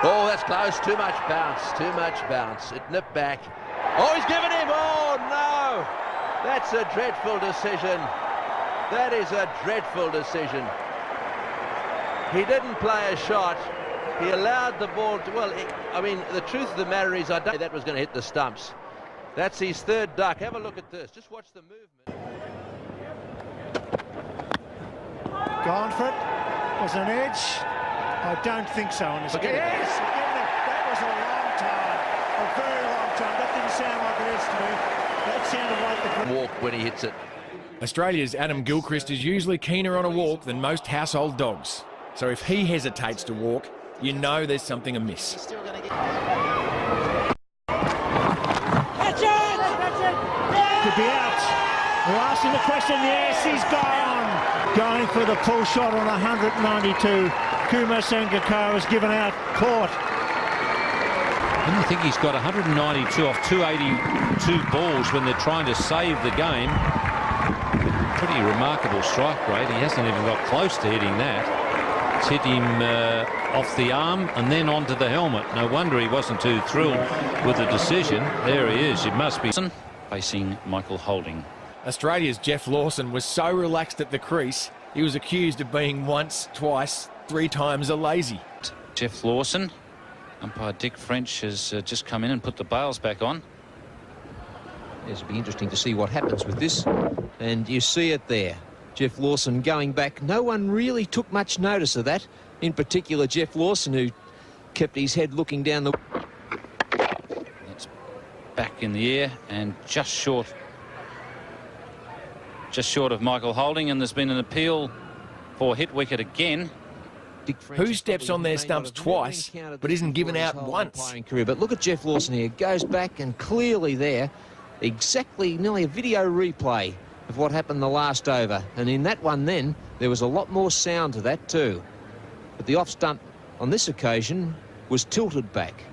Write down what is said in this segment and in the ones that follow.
Oh, that's close. Too much bounce. Too much bounce. It nipped back. Oh, he's given him. Oh, no. That's a dreadful decision. That is a dreadful decision. He didn't play a shot. He allowed the ball to... Well, I mean, the truth of the matter is I don't think that was going to hit the stumps. That's his third duck. Have a look at this. Just watch the movement. Gone for it. Was an edge. I don't think so on this game. Yes, that was a long time. A very long time. That didn't sound like an edge to me. That sounded like the... Walk when he hits it. Australia's Adam Gilchrist is usually keener on a walk than most household dogs. So if he hesitates to walk, you know there's something amiss. Could be out. We're asking the question. Yes, he's gone. Going for the pull shot on 192. Kuma Sangakkara was given out. Caught. I think he's got 192 off 282 balls when they're trying to save the game. Pretty remarkable strike rate. He hasn't even got close to hitting that. It's hit him off the arm and then onto the helmet. No wonder he wasn't too thrilled with the decision. There he is. It must be facing Michael Holding. Australia's Jeff Lawson was so relaxed at the crease, he was accused of being once, twice, 3 times a lazy. Jeff Lawson. Umpire Dick French has just come in and put the bails back on. It'll be interesting to see what happens with this. And you see it there. Jeff Lawson going back. No one really took much notice of that. In particular, Jeff Lawson, who kept his head looking down the... That's back in the air and just short of Michael Holding, and there's been an appeal for hit wicket again. Who steps on their stumps twice but isn't given out once? But look at Jeff Lawson here. Goes back and clearly there, exactly nearly a video replay of what happened the last over. And in that one then, there was a lot more sound to that too. But the off stump on this occasion was tilted back.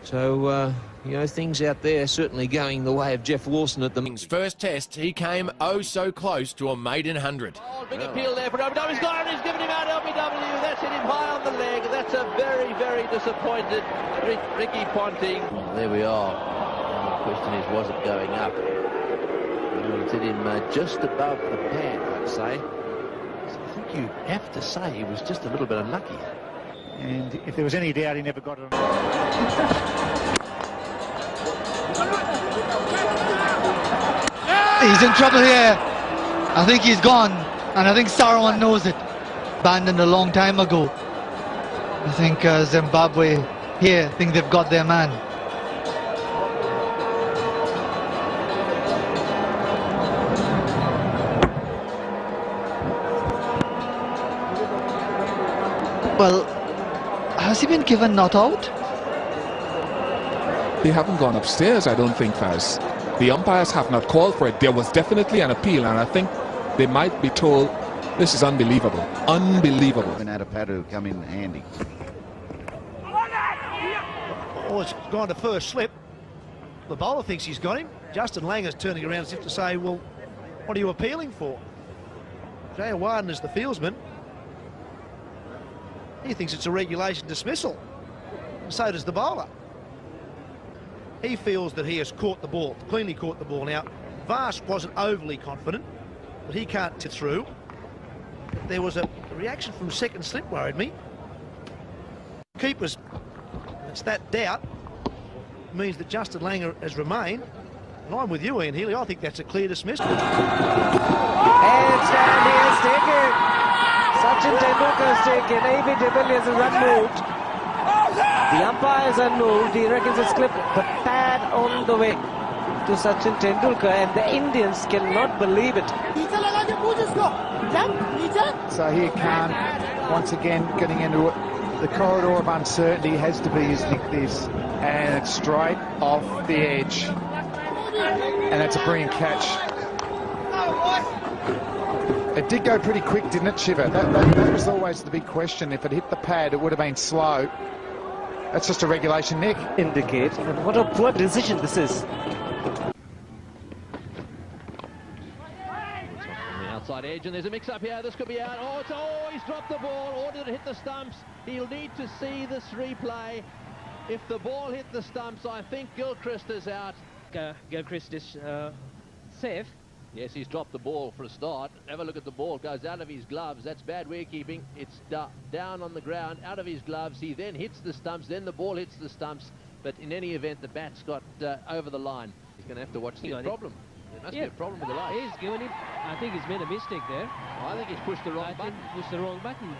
So, you know, things out there certainly going the way of Jeff Lawson at the... His first test, he came oh so close to a maiden 100. Oh, big appeal there for LBW. He's gone. He's given him out LBW. That's hit him high on the leg. That's a very, very disappointed Ricky Ponting. Well, there we are. And the question is, was it going up? Well, it's hit him just above the pad, I'd say. So I think you have to say he was just a little bit unlucky. And if there was any doubt, he never got it. He's in trouble here. I think he's gone, and I think Saruman knows it. Abandoned a long time ago. I think Zimbabwe here think they've got their man. Well, has he been given not out? They haven't gone upstairs, I don't think, Faz. The umpires have not called for it. There was definitely an appeal, and I think they might be told this is unbelievable. Unbelievable. And Adapadu come in handy. Oh, it's gone to first slip. The bowler thinks he's got him. Justin Langer's turning around as if to say, well, what are you appealing for? Jay Warden is the fieldsman. He thinks it's a regulation dismissal. And so does the bowler. He feels that he has caught the ball, cleanly caught the ball. Now, Vast wasn't overly confident, but he can't tip through. But there was a reaction from second slip worried me. Keepers, it's that doubt, means that Justin Langer has remained. And I'm with you, Ian Healy. I think that's a clear dismissal. And stand he has taken. Sachin Tendulkar has taken. A.B. de Villiers is unmoved. The umpire is unmoved. He reckons it's clipped, but pad on the way to Sachin Tendulkar, and the Indians cannot believe it. So here Khan, once again, getting into the corridor of uncertainty, has to be his nick this, and it's straight off the edge. And that's a brilliant catch. It did go pretty quick, didn't it, Shiva? That was always the big question. If it hit the pad, it would have been slow. That's just a regulation nick. Indicate. And what a poor decision this is. On the outside edge. edge, and there's a mix-up here. This could be out. Oh, he's dropped the ball. Or did it hit the stumps? He'll need to see this replay. If the ball hit the stumps, I think Gilchrist is out. Gilchrist is safe. Yes, he's dropped the ball for a start. Have a look at the ball. Goes out of his gloves. That's bad wicketkeeping. It's down on the ground, out of his gloves. He then hits the stumps. Then the ball hits the stumps. But in any event, the bat's got over the line. He's going to have to watch the problem. There must be a problem with the light. He's given him. I think he's made a mistake there. I think he's pushed the wrong button. Pushed the wrong button.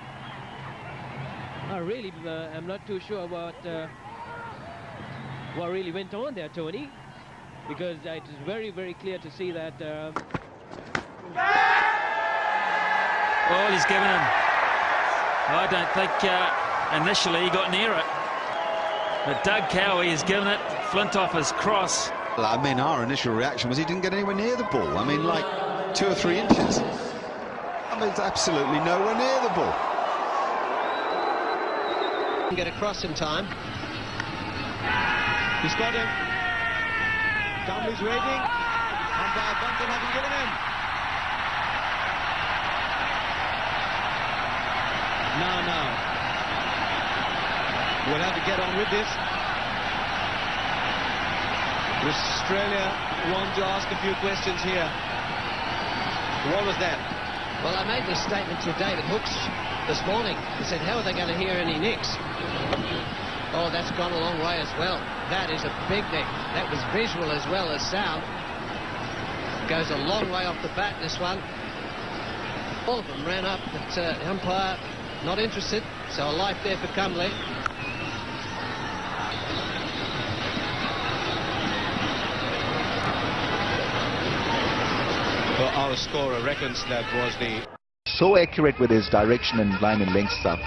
I really, I'm not too sure what really went on there, Tony, because it is very, very clear to see that. Well, he's given him. I don't think initially he got near it, but Doug Cowie has given it. Flintoff his cross. Well, I mean, our initial reaction was he didn't get anywhere near the ball. I mean, like 2 or 3 inches. I mean, it's absolutely nowhere near the ball. Get across in time. He's got him. Gambley's waiting. And Bunton hasn't given him. Now. We'll have to get on with this. Australia want to ask a few questions here. What was that? Well, I made this statement to David Hooks this morning. He said, how are they going to hear any nicks? Oh, that's gone a long way as well. That is a big nick. That was visual as well as sound. Goes a long way off the bat, this one. All of them ran up, but the umpire not interested. So a life there for Cumley. Well, our scorer reckons that was the... So accurate with his direction and line and length stuff.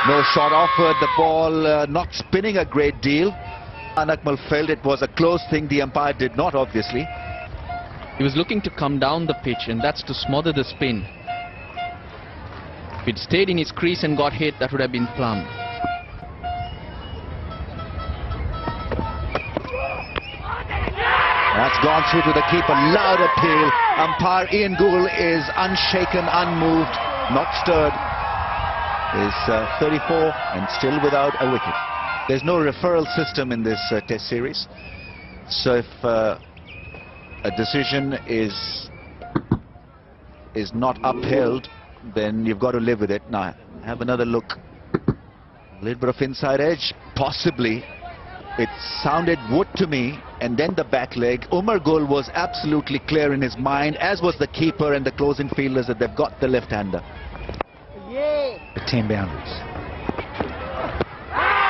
No shot offered, the ball not spinning a great deal. Akmal felt it was a close thing. The umpire did not, obviously. He was looking to come down the pitch, and that's to smother the spin. If it stayed in his crease and got hit, that would have been plumb. That's gone through to the keeper. Loud appeal. Umpire Ian Gould is unshaken, unmoved, not stirred. Is 34 and still without a wicket. There's no referral system in this test series. So if a decision is not upheld, then you've got to live with it. Now, have another look. A little bit of inside edge, possibly. It sounded wood to me, and then the back leg. Umar Gul was absolutely clear in his mind, as was the keeper and the closing fielders, that they've got the left-hander. The 10 boundaries.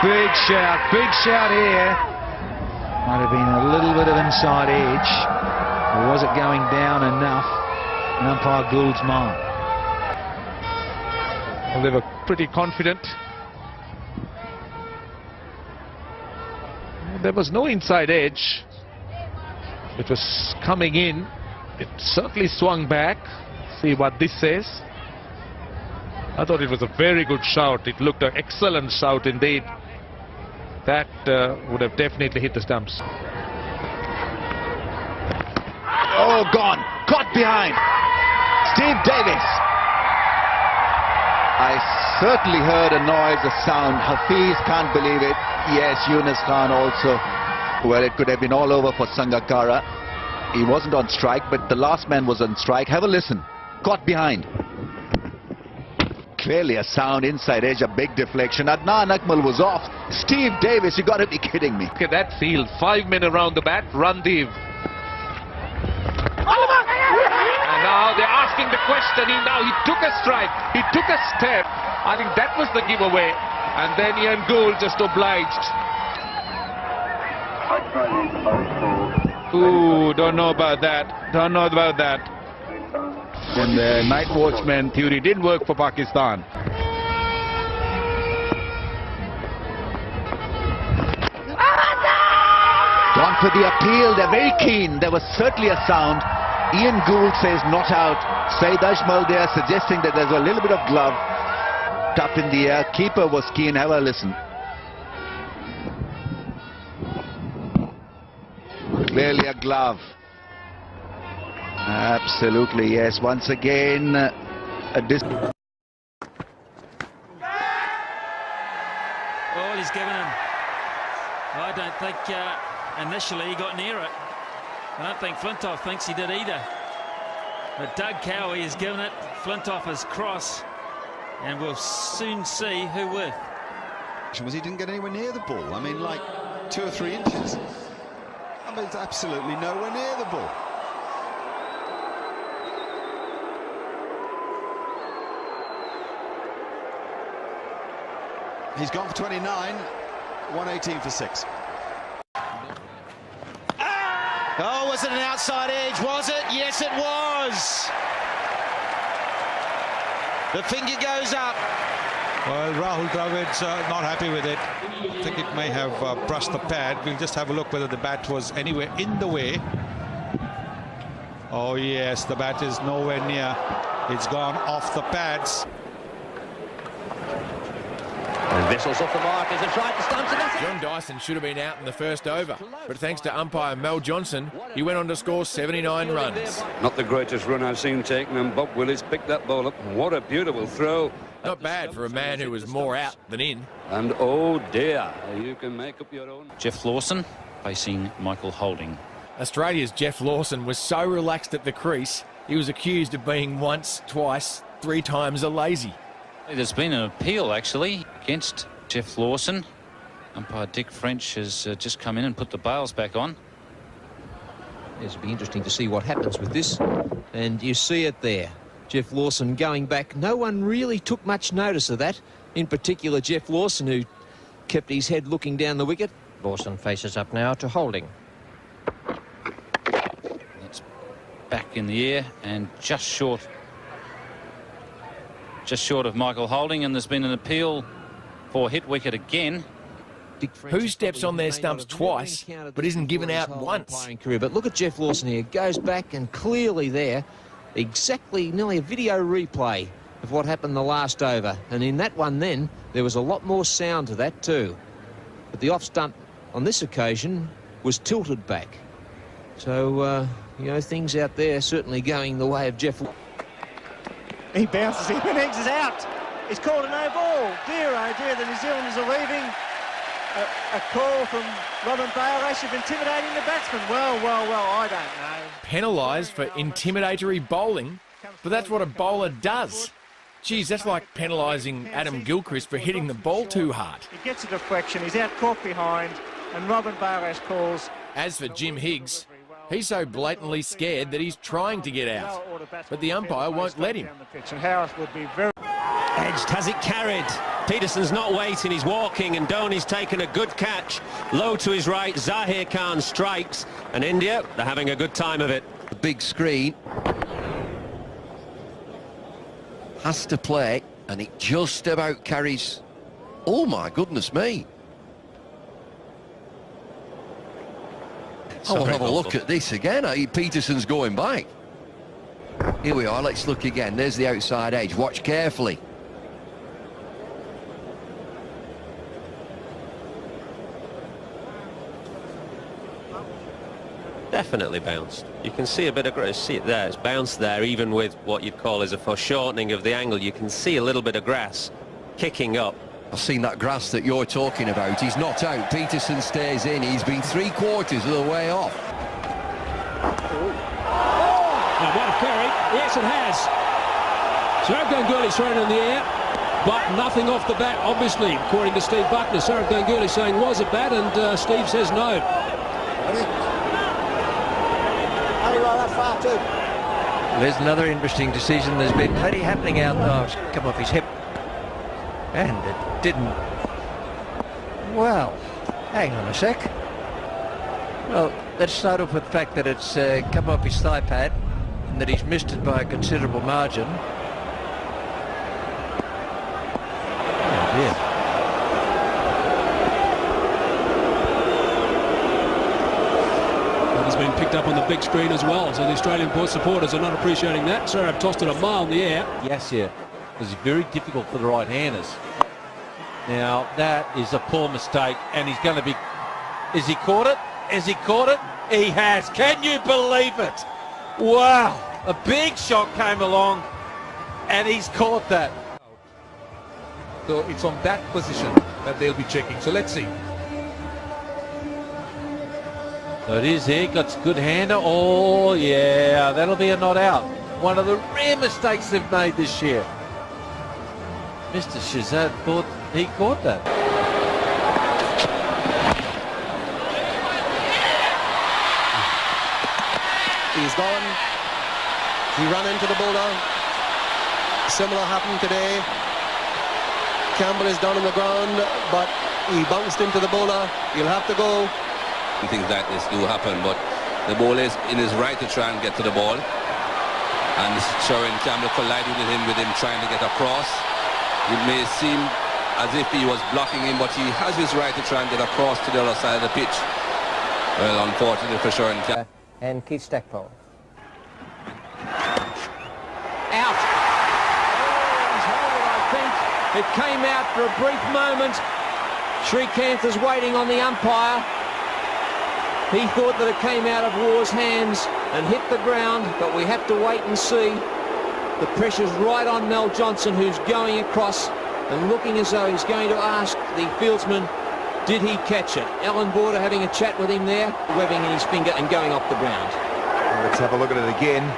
Big shout here. Might have been a little bit of inside edge. Or was it going down enough in umpire Gould's mind? Well, they were pretty confident. There was no inside edge. It was coming in. It certainly swung back. See what this says. I thought it was a very good shout. It looked an excellent shout indeed. That would have definitely hit the stumps. Oh, gone. Caught behind. Steve Davis. I certainly heard a noise, a sound. Hafiz can't believe it. Yes, Yunus Khan also. Well, it could have been all over for Sangakkara. He wasn't on strike, but the last man was on strike. Have a listen. Caught behind. Clearly a sound inside edge, a big deflection. Adnan Akmal was off. Steve Davis, you got to be kidding me. Look at that field. 5 men around the bat. Randeep. And now they're asking the question. He took a strike. He took a step. I think that was the giveaway. And then Ian Gould just obliged. Ooh, don't know about that. Don't know about that. And the night watchman theory didn't work for Pakistan. Gone for the appeal. They're very keen. There was certainly a sound. Ian Gould says not out. Saeed Ajmal there suggesting that there's a little bit of glove. Up in the air. Keeper was keen. Have a listen. Clearly a glove. Absolutely, yes. Once again, Oh, he's given him. I don't think initially he got near it. I don't think Flintoff thinks he did either. But Doug Cowie has given it Flintoff his cross, and we'll soon see who with. Was he didn't get anywhere near the ball. I mean, like 2 or 3 inches. I mean, it's absolutely nowhere near the ball. He's gone for 29, 118 for 6. Oh, was it an outside edge? Was it? Yes, it was. The finger goes up. Well, Rahul Dravid's not happy with it. I think it may have brushed the pad. We'll just have a look whether the bat was anywhere in the way. Oh, yes, the bat is nowhere near. It's gone off the pads. And Vessel's off the mark as it's right to stumps it. John Dyson should have been out in the first over, but thanks to umpire Mel Johnson, he went on to score 79 runs. Not the greatest run I've seen taken, and Bob Willis picked that ball up. What a beautiful throw. Not bad for a man who was more out than in. And oh dear, you can make up your own. Jeff Lawson facing Michael Holding. Australia's Jeff Lawson was so relaxed at the crease, he was accused of being once, twice, 3 times a lazy. There's been an appeal actually against Jeff Lawson. Umpire Dick French has just come in and put the bails back on. It'll be interesting to see what happens with this. And you see it there. Jeff Lawson going back. No one really took much notice of that. In particular, Jeff Lawson, who kept his head looking down the wicket. Lawson faces up now to Holding. That's back in the air and just short of Michael Holding, and there's been an appeal for hit wicket again. Who steps on their stumps twice but isn't given out once? But look at Jeff Lawson here. Goes back and clearly there, exactly nearly a video replay of what happened the last over. And in that one then, there was a lot more sound to that too. But the off stump on this occasion was tilted back. So, you know, things out there certainly going the way of Jeff. He bounces in and eggs is out. He's called a no ball. Dear, oh dear, the New Zealanders are leaving. A call from Robin Bale. They should be intimidating the batsman. Well, I don't know. Penalised for intimidatory bowling, but that's what a bowler does. Geez, that's like penalising Adam Gilchrist for hitting the ball too hard. He gets a deflection. He's out caught behind, and Robin Bale calls. As for Jim Higgs, he's so blatantly scared that he's trying to get out, but the umpire won't let him. And Harris would be very... Edged, has it carried? Peterson's not waiting, he's walking, and Dhoni's taken a good catch. Low to his right, Zahir Khan strikes, and India, they're having a good time of it. The big screen has to play, and it just about carries. Oh my goodness me. I'll have a look at this again. Peterson's going back. Here we are, let's look again. There's the outside edge, watch carefully. Definitely bounced. You can see a bit of grass. See it there. It's bounced there, even with what you'd call as a foreshortening of the angle. You can see a little bit of grass kicking up. I've seen that grass that you're talking about. He's not out. Peterson stays in. He's been 3/4 of the way off. Now, what a carry. Yes, it has. Sourav Ganguly thrown in the air, but nothing off the bat, obviously, according to Steve Buckner. Sourav Ganguly saying, was it bat? And Steve says no. There's another interesting decision. There's been plenty happening out there. It's come off his hip. And it didn't. Well, hang on a sec. Well, let's start off with the fact that it's come off his thigh pad and that he's missed it by a considerable margin. Oh dear. It's been picked up on the big screen as well, so the Australian supporters are not appreciating that. Sourav tossed it a mile in the air. Yes, yeah. It was very difficult for the right-handers. Now, that is a poor mistake, and he's going to be... Has he caught it? Has he caught it? He has. Can you believe it? Wow, a big shot came along and he's caught that. So it's on that position that they'll be checking. So let's see. So it is here, got a good hander. Oh yeah, that'll be a not out. One of the rare mistakes they've made this year. Mr. Shazad thought he caught that. He's gone. He ran into the bowler. Similar happened today. Campbell is down on the ground, but he bounced into the bowler. He'll have to go. Things like this do happen, but the bowler is in his right to try and get to the ball. And showing Campbell collided with him trying to get across. It may seem as if he was blocking him, but he has his right to try and get across to the other side of the pitch. Well, unfortunately for Sharon Campbell. And Keith Stackpole. Out. I think it came out for a brief moment. Srikanth is waiting on the umpire. He thought that it came out of War's hands and hit the ground, but we have to wait and see. The pressure's right on Mel Johnson, who's going across and looking as though he's going to ask the fieldsman, did he catch it? Alan Border having a chat with him there, webbing in his finger and going off the ground. Well, let's have a look at it again.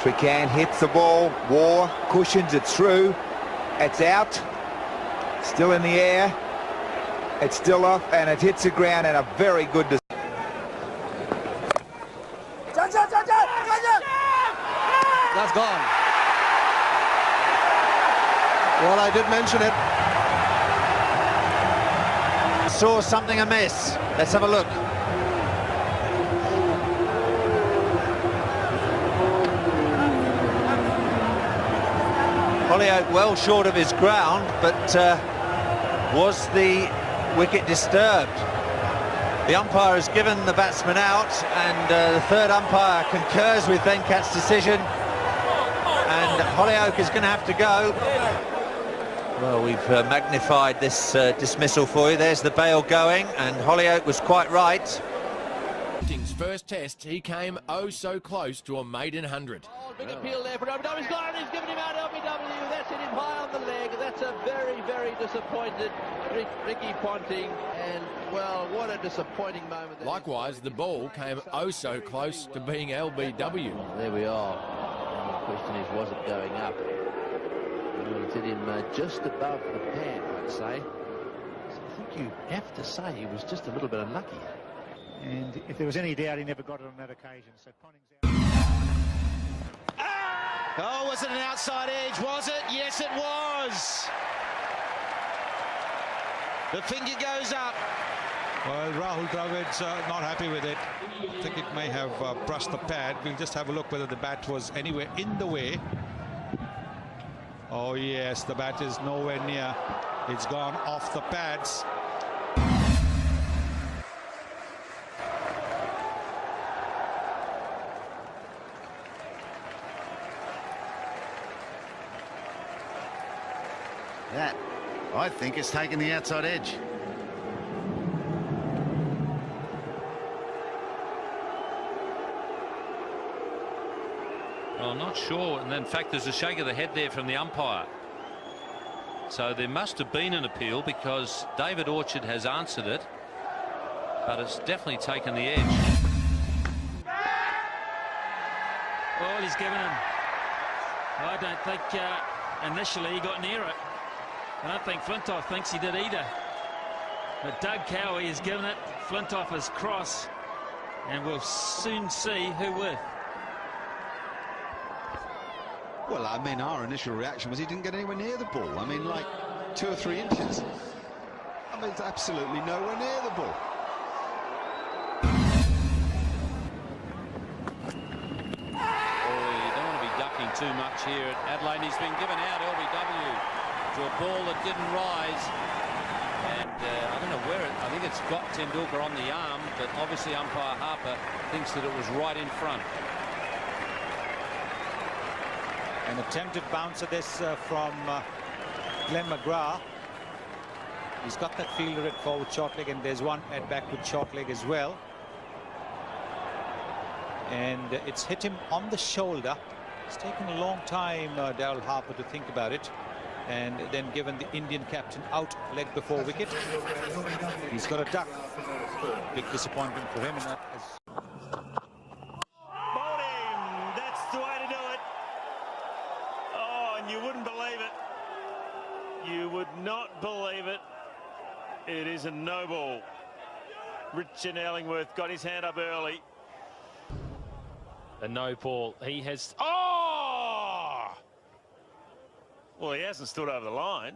Srikanth hits the ball. War cushions it through. It's out. Still in the air. It's still off and it hits the ground, and a very good decision. That's gone. Well, I did mention it. Saw something amiss. Let's have a look. Holyoake well short of his ground, but was the wicket disturbed? The umpire has given the batsman out, and the third umpire concurs with Venkat's decision, and Holyoake is going to have to go. Well, we've magnified this dismissal for you. There's the bail going, and Holyoake was quite right. His first test, he came oh so close to a maiden 100. Big appeal there for LBW. He's got it. He's given him out LBW. That's hit him high on the leg. That's a very, very disappointed Ricky Ponting. And, well, what a disappointing moment. Likewise, the ball came oh so close to being LBW. There we are. And the question is, was it going up? It's hit him just above the pad, I'd say. So I think you have to say he was just a little bit unlucky. And if there was any doubt, he never got it on that occasion. So Ponting's out. Oh, was it an outside edge? Was it? Yes, it was. The finger goes up. Well, Rahul Dravid's not happy with it. I think it may have brushed the pad. We'll just have a look whether the bat was anywhere in the way. Oh yes, the bat is nowhere near. It's gone off the pads. That, I think, is taking the outside edge. Well, I'm not sure, and in fact there's a shake of the head there from the umpire. So there must have been an appeal, because David Orchard has answered it, but it's definitely taken the edge. Well, he's given him. I don't think initially he got near it. I don't think Flintoff thinks he did either. But Doug Cowie has given it. Flintoff has crossed, and we'll soon see who with. Well, I mean, our initial reaction was he didn't get anywhere near the ball. I mean, like 2 or 3 inches. I mean, it's absolutely nowhere near the ball. Oh, you don't want to be ducking too much here at Adelaide. He's been given out, LBW, to a ball that didn't rise. And I don't know where it... I think it's got Tendulkar on the arm, but obviously umpire Harper thinks that it was right in front. An attempted bounce of this from Glenn McGrath. He's got that fielder at forward short leg, and there's one at backward short leg as well. and it's hit him on the shoulder. It's taken a long time, Daryl Harper, to think about it, and then given the Indian captain out leg before wicket. He's got a duck. Big disappointment for him in that. That's the way to do it. Oh, and you wouldn't believe it. You would not believe it. It is a no ball. Richard Ellingworth got his hand up early. A no ball. He has... Oh! Well, he hasn't stood over the line.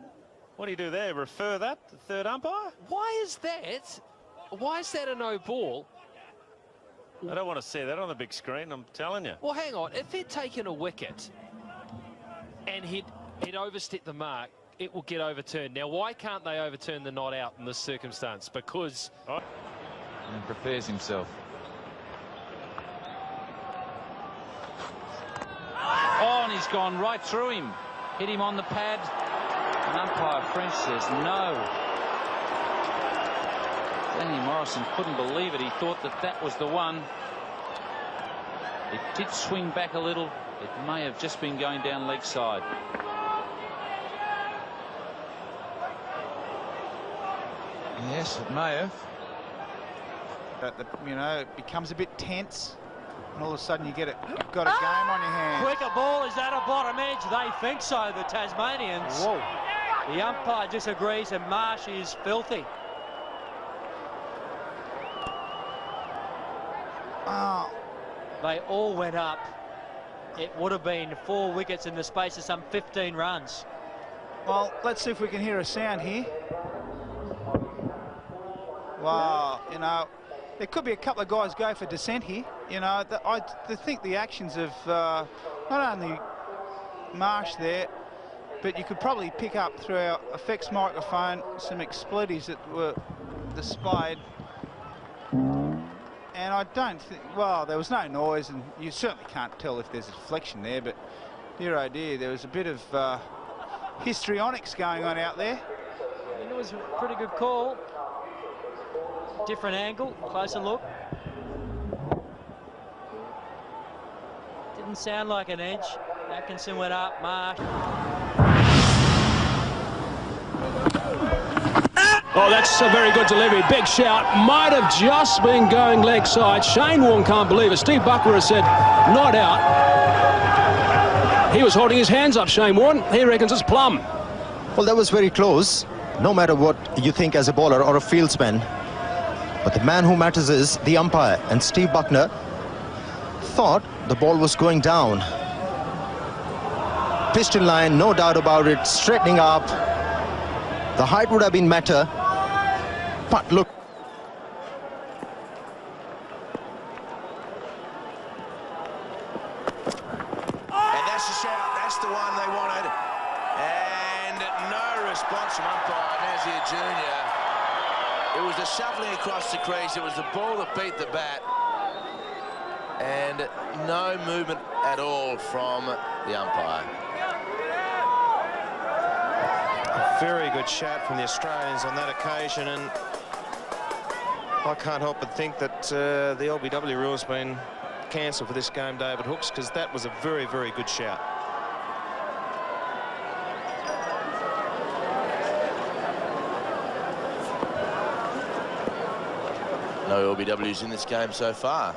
What do you do there? Refer that to the third umpire? Why is that? Why is that a no ball? I don't want to see that on the big screen, I'm telling you. Well, hang on. If he'd taken a wicket and he'd overstepped the mark, it will get overturned. Now, why can't they overturn the not out in this circumstance? Because... And prepares himself. Oh, and he's gone right through him. Hit him on the pad. And umpire French says no. Danny Morrison couldn't believe it. He thought that that was the one. It did swing back a little. It may have just been going down leg side. Yes, it may have. You know, it becomes a bit tense, and all of a sudden you've got a game on your hands. Quicker ball, is that a bottom edge? They think so, the Tasmanians. Whoa. The umpire disagrees, and Marsh is filthy. Oh. They all went up. It would have been 4 wickets in the space of some 15 runs. Well, let's see if we can hear a sound here. Wow, you know, there could be a couple of guys go for dissent here. You know, I think the actions of not only Marsh there, but you could probably pick up through our effects microphone some expletives that were displayed. And I don't think, well, there was no noise, and you certainly can't tell if there's a deflection there, but dear oh dear, there was a bit of histrionics going on out there. And it was a pretty good call. Different angle, closer look. Didn't sound like an edge. Atkinson went up, Marsh. Oh, that's a very good delivery. Big shout. Might have just been going leg side. Shane Warne can't believe it. Steve Buckler has said not out. He was holding his hands up, Shane Warne. He reckons it's plumb. Well, that was very close, no matter what you think as a bowler or a fieldsman. But the man who matters is the umpire, and Steve Buckner thought the ball was going down. Piston line, no doubt about it, straightening up. The height would have been better, but look. And that's the shout, that's the one they wanted. And no response from umpire Nazir Jr. It was the shuffling across the crease, it was the ball that beat the bat. And no movement at all from the umpire. A very good shout from the Australians on that occasion, and I can't help but think that the LBW rule's been cancelled for this game, David Hooks, because that was a very, very good shout. No LBWs in this game so far.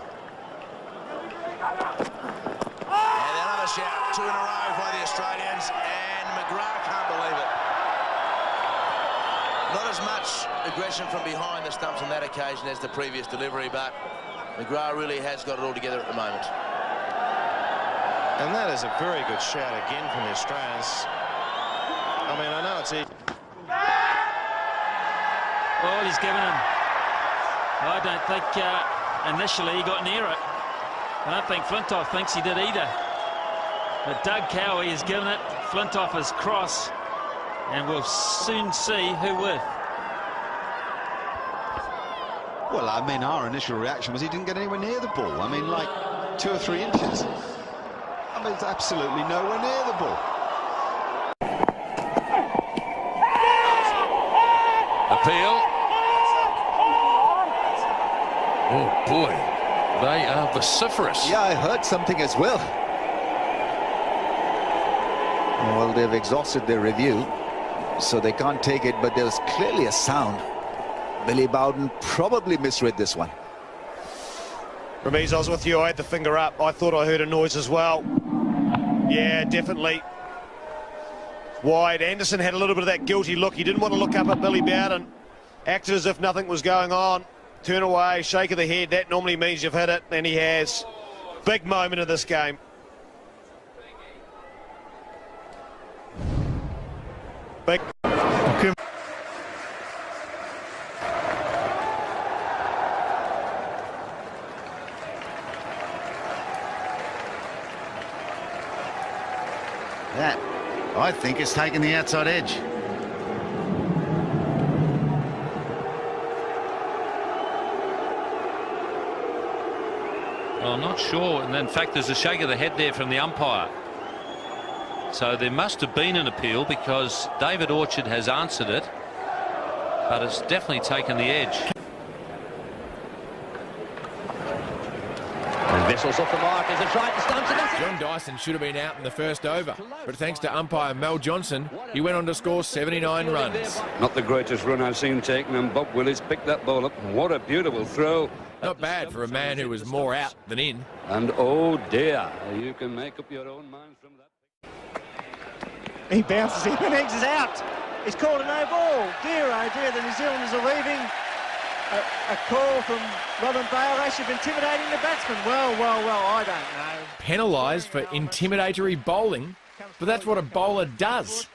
And another shout, 2 in a row by the Australians, and McGrath can't believe it. Not as much aggression from behind the stumps on that occasion as the previous delivery, but McGrath really has got it all together at the moment. And that is a very good shout again from the Australians. I mean, I know it's easy. Well, he's given him. I don't think initially he got near it. I don't think Flintoff thinks he did either. But Doug Cowie has given it. Flintoff is cross. And we'll soon see who with. Well, I mean, our initial reaction was he didn't get anywhere near the ball. I mean, like 2 or 3 inches. I mean, it's absolutely nowhere near the ball. Appeal. Oh, boy. They are vociferous. Yeah, I heard something as well. Well, they've exhausted their review, so they can't take it, but there was clearly a sound. Billy Bowden probably misread this one. Ramiz, I was with you. I had the finger up. I thought I heard a noise as well. Yeah, definitely. Wide. Anderson had a little bit of that guilty look. He didn't want to look up at Billy Bowden. Acted as if nothing was going on. Turn away, shake of the head. That normally means you've hit it, and he has. Big moment of this game. Big. That, I think, is taking the outside edge. Well, I'm not sure. And in fact, there's a shake of the head there from the umpire. So there must have been an appeal because David Orchard has answered it, but it's definitely taken the edge. And Vessel's off the mark as it's right to stumps. John Dyson should have been out in the first over, but thanks to umpire Mel Johnson, he went on to score 79 runs. Not the greatest run I've seen taken, and Bob Willis picked that ball up. What a beautiful throw. Not bad for a man who was more out than in. And oh dear, you can make up your own mind from that. He bounces in and Eggs is out. He's called a no ball. Dear oh dear, the New Zealanders are leaving. A call from Robin Bayliss of intimidating the batsman. Well, I don't know. Penalised for intimidatory bowling, but that's what a bowler does.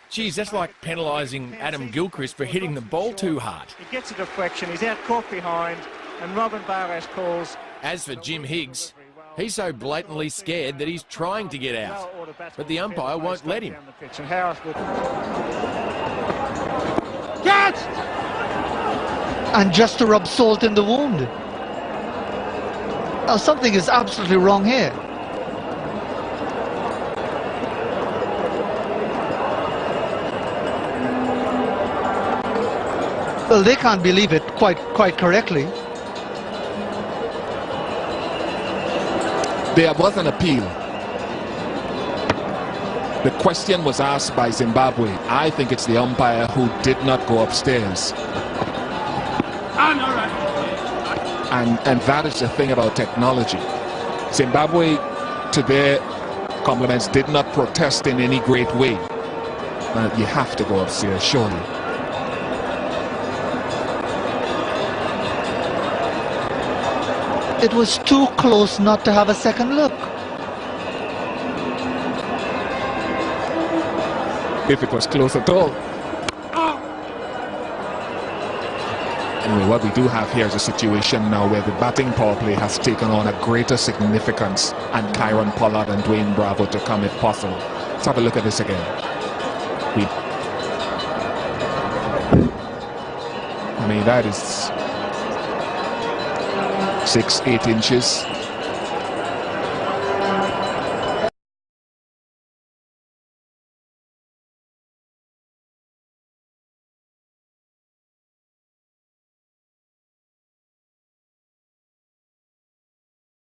Geez, that's like penalising Adam Gilchrist for hitting the ball too hard. He gets a deflection, he's out caught behind, and Robin Bayliss calls. As for Jim Higgs, he's so blatantly scared that he's trying to get out, but the umpire won't let him. Catch! And just to rub salt in the wound. Now something is absolutely wrong here. Well, they can't believe it quite correctly. There was an appeal. The question was asked by Zimbabwe. I think it's the umpire who did not go upstairs. And that is the thing about technology. Zimbabwe, to their compliments, did not protest in any great way. You have to go upstairs, surely. It was too close not to have a second look. If it was close at all. Anyway, what we do have here is a situation now where the batting power play has taken on a greater significance, and Kyron Pollard and Dwayne Bravo to come if possible. Let's have a look at this again. I mean, that is 6-8 inches.